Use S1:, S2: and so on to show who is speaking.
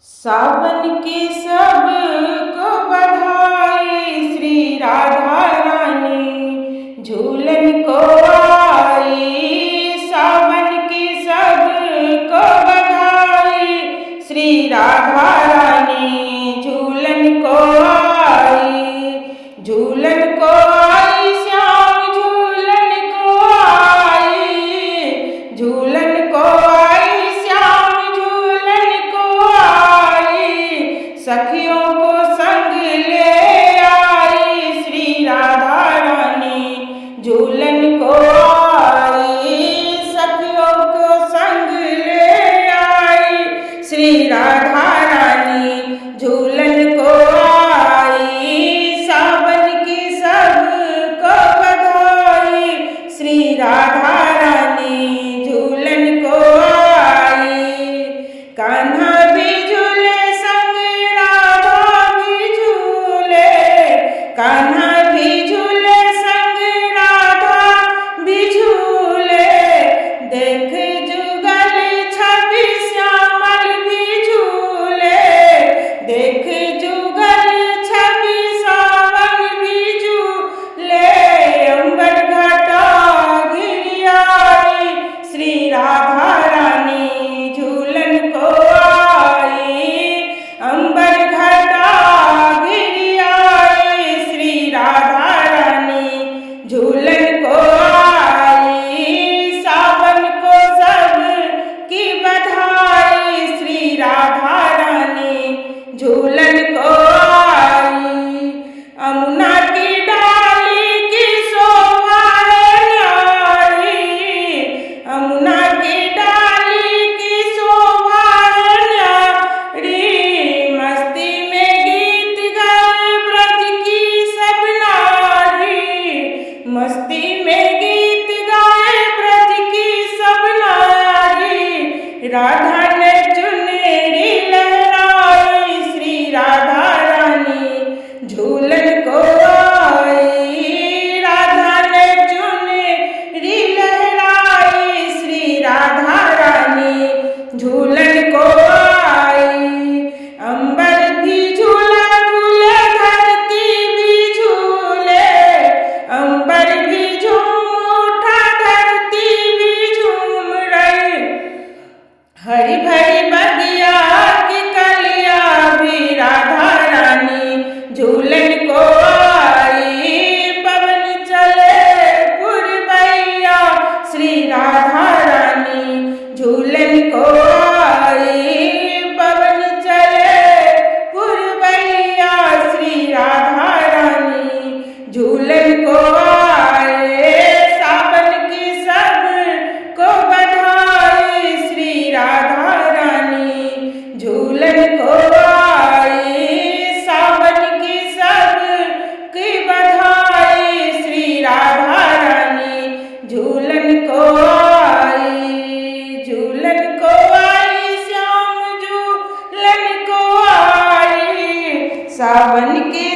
S1: सावन के सब को बधाई, श्री राधा रानी झूलन को आई। सावन के सब को बधाई, श्री राधा रानी झूलन को आई। झूलन को आई श्याम झूलन को आई। झूलन को आई श्याम झूलन को आई। सखियों को संग ले आई, श्री राधा रानी झूलन को आई। सखियों को संग ले आई, श्री राधा रानी झूलन को आई। सावन की सब को बधाई, श्री राधा रानी झूलन को आई। कान्हा भी झूले संग राधा भी झूले, कान्हा भी झूले संग राधा भी झूले। देख जुगल छवि श्यामल भी झूले, देख जुगल छवि सावन भी झूले। अंबर घटा घिर आई, श्री राधा रानी झूलन को आई। अंबर घटा घिर आई, श्री राधा रानी झूलन को आई। सावन को सब की बधाई, श्री राधा रानी झूलन को आई। अमुना की डाली की शोभा है न्यारी, अमुना की डाली की शोभा है न्यारी। मस्ती में गीत गाए ब्रज की सब नारी, मस्ती में गीत गाए ब्रज की सब नारी। राधा ने चुनरी लहराई, श्री राधा रानी झूलन को आई। राधा ने चुनरी लहराई, श्री राधा रानी झूलन को आई। अंबर भी झूला झूले, धरती भी झूले, अंबर भी झूम उठा, धरती भी झूम रही। हरी भरी बगिया की कलिया भी राधा रानी झूलन को आई। पवन चले पुरवैया, श्री राधा रानी झूलन को आई। पवन चले पुरवैया, श्री राधा रानी झूलन को आए। सावन की सब को बधाई, श्री राधा रानी झूलन को आई। सावन की सब की बधाई, श्री राधा रानी झूलन को आई। झूलन को आई श्याम झूलन को आई। सावन की